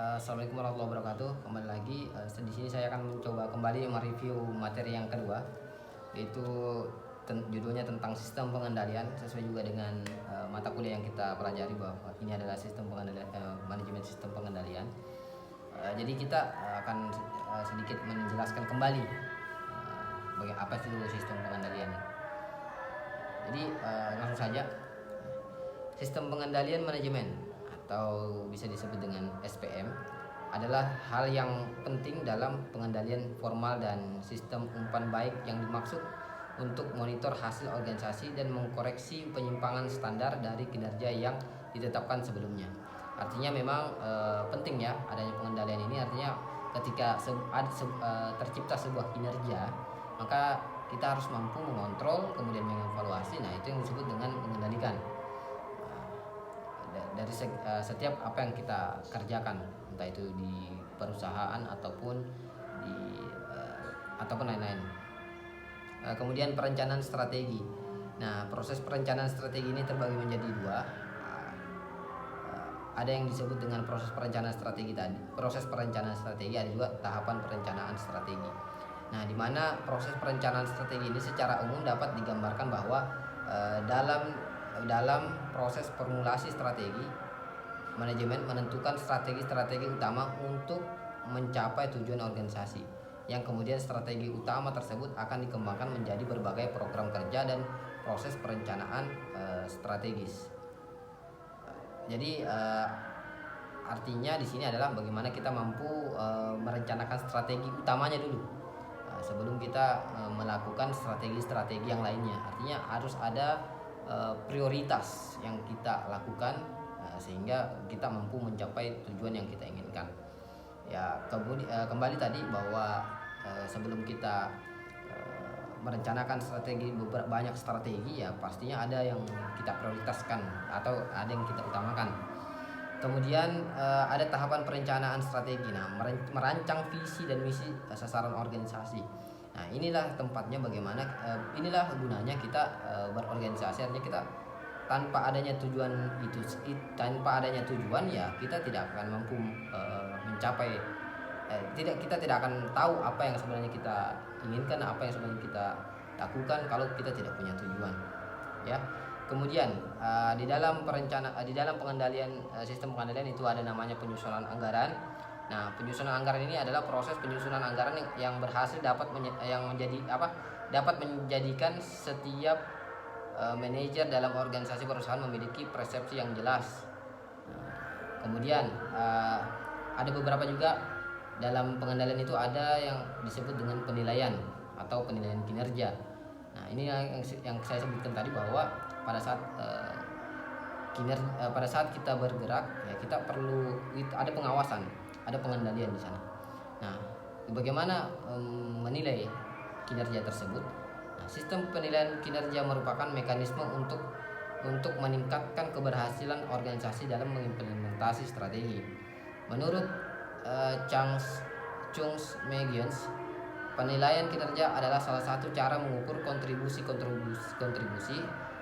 Assalamualaikum warahmatullahi wabarakatuh. Kembali lagi di sini saya akan mencoba kembali mereview materi yang kedua, yaitu judulnya tentang sistem pengendalian, sesuai juga dengan mata kuliah yang kita pelajari bahwa ini adalah sistem pengendalian, manajemen sistem pengendalian. Jadi kita akan sedikit menjelaskan kembali bagaimana apa itu sistem pengendalian. Jadi langsung saja, sistem pengendalian manajemen atau bisa disebut dengan SPM adalah hal yang penting dalam pengendalian formal dan sistem umpan baik yang dimaksud untuk monitor hasil organisasi dan mengkoreksi penyimpangan standar dari kinerja yang ditetapkan sebelumnya. Artinya memang penting ya adanya pengendalian ini, artinya ketika tercipta sebuah kinerja, maka kita harus mampu mengontrol kemudian mengevaluasi. Nah, itu yang disebut dengan mengendalikan dari setiap apa yang kita kerjakan, entah itu di perusahaan ataupun lain-lain. Kemudian perencanaan strategi. Nah, proses perencanaan strategi ini terbagi menjadi dua. Ada yang disebut dengan proses perencanaan strategi tadi. Proses perencanaan strategi, ada juga tahapan perencanaan strategi. Nah, di mana proses perencanaan strategi ini secara umum dapat digambarkan bahwa dalam proses formulasi strategi, manajemen menentukan strategi-strategi utama untuk mencapai tujuan organisasi, yang kemudian strategi utama tersebut akan dikembangkan menjadi berbagai program kerja dan proses perencanaan strategis. Jadi artinya di sini adalah bagaimana kita mampu merencanakan strategi utamanya dulu sebelum kita melakukan strategi-strategi yang lainnya. Artinya harus ada prioritas yang kita lakukan sehingga kita mampu mencapai tujuan yang kita inginkan. Ya, kembali tadi bahwa sebelum kita merencanakan strategi, banyak strategi, ya pastinya ada yang kita prioritaskan atau ada yang kita utamakan. Kemudian ada tahapan perencanaan strategi. Nah, merancang visi dan misi sasaran organisasi. Nah, inilah tempatnya bagaimana inilah gunanya kita berorganisasi. Artinya kita tanpa adanya tujuan ya kita tidak akan mampu mencapai kita tidak akan tahu apa yang sebenarnya kita inginkan, apa yang sebenarnya kita lakukan kalau kita tidak punya tujuan, ya. Kemudian di dalam pengendalian sistem pengendalian itu ada namanya penyusunan anggaran. Nah, penyusunan anggaran ini adalah proses penyusunan anggaran yang berhasil dapat menjadikan setiap manajer dalam organisasi perusahaan memiliki persepsi yang jelas. Kemudian ada beberapa juga dalam pengendalian itu ada yang disebut dengan penilaian atau penilaian kinerja. Nah, ini yang saya sebutkan tadi bahwa pada saat pada saat kita bergerak, ya kita perlu ada pengawasan, ada pengendalian di sana. Nah, bagaimana menilai kinerja tersebut? Nah, sistem penilaian kinerja merupakan mekanisme untuk meningkatkan keberhasilan organisasi dalam mengimplementasi strategi. Menurut Chungs Magians, penilaian kinerja adalah salah satu cara mengukur kontribusi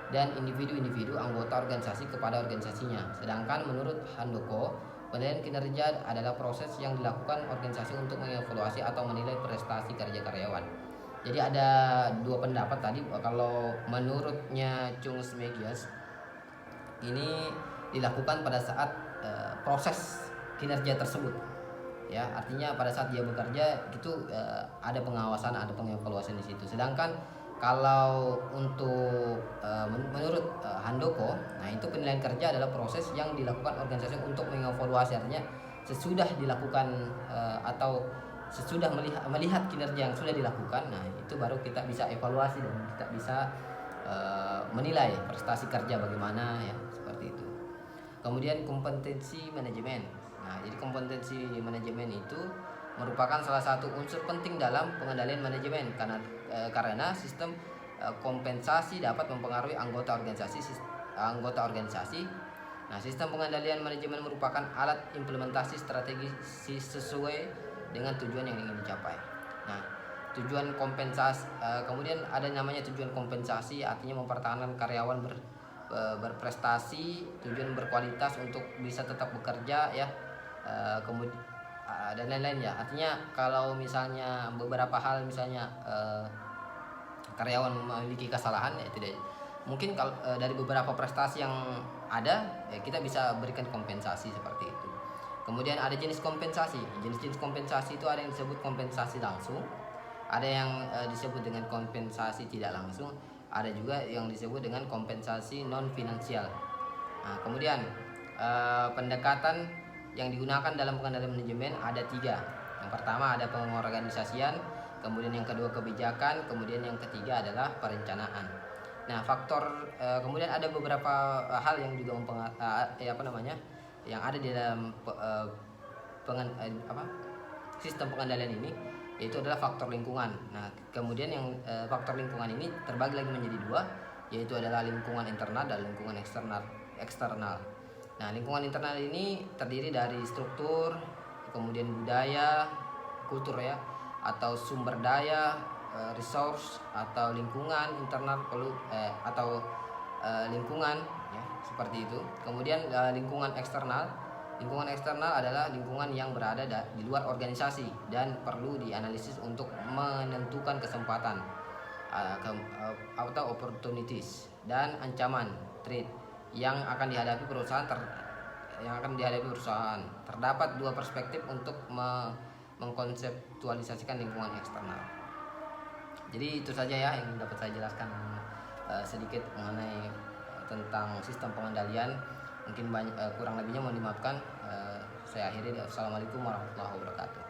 dan individu anggota organisasi kepada organisasinya. Sedangkan menurut Handoko, penilaian kinerja adalah proses yang dilakukan organisasi untuk mengevaluasi atau menilai prestasi kerja karyawan. Jadi ada dua pendapat tadi. Kalau menurutnya Chungs Magians, ini dilakukan pada saat proses kinerja tersebut. Ya, artinya pada saat dia bekerja itu ada pengawasan, ada pengevaluasian di situ. Sedangkan kalau untuk menurut Handoko, nah itu penilaian kerja adalah proses yang dilakukan organisasi untuk mengevaluasi, artinya sesudah dilakukan atau sesudah melihat kinerja yang sudah dilakukan, nah itu baru kita bisa evaluasi dan kita bisa menilai prestasi kerja bagaimana, ya seperti itu. Kemudian kompetensi manajemen. Nah, jadi kompetensi manajemen itu merupakan salah satu unsur penting dalam pengendalian manajemen karena sistem kompensasi dapat mempengaruhi anggota organisasi. Nah, sistem pengendalian manajemen merupakan alat implementasi strategi sesuai dengan tujuan yang ingin dicapai. Nah, tujuan kompensasi kemudian ada namanya tujuan kompensasi, artinya mempertahankan karyawan berprestasi, tujuan berkualitas untuk bisa tetap bekerja, ya. kemudian dan lain-lain ya. Artinya kalau misalnya beberapa hal, misalnya karyawan memiliki kesalahan ya tidak, mungkin kalau dari beberapa prestasi yang ada ya kita bisa berikan kompensasi seperti itu. Kemudian ada jenis kompensasi. Jenis-jenis kompensasi itu ada yang disebut kompensasi langsung, ada yang disebut dengan kompensasi tidak langsung, ada juga yang disebut dengan kompensasi non finansial. Nah, kemudian pendekatan yang digunakan dalam pengendalian manajemen ada 3. Yang pertama ada pengorganisasian, kemudian yang kedua kebijakan, kemudian yang ketiga adalah perencanaan. Nah, faktor kemudian ada beberapa hal yang juga yang ada di dalam sistem pengendalian ini, yaitu adalah faktor lingkungan. Nah, kemudian yang faktor lingkungan ini terbagi lagi menjadi 2, yaitu adalah lingkungan internal dan lingkungan eksternal. Nah, lingkungan internal ini terdiri dari struktur, kemudian budaya, kultur ya, atau sumber daya, resource, atau lingkungan internal atau lingkungan ya, seperti itu. Kemudian lingkungan eksternal adalah lingkungan yang berada di luar organisasi dan perlu dianalisis untuk menentukan kesempatan atau opportunities dan ancaman threat yang akan dihadapi perusahaan. Terdapat 2 perspektif untuk mengkonseptualisasikan lingkungan eksternal. Jadi itu saja ya yang dapat saya jelaskan sedikit mengenai tentang sistem pengendalian. Mungkin kurang lebihnya mohon dimaafkan. Saya akhiri. Assalamualaikum warahmatullahi wabarakatuh.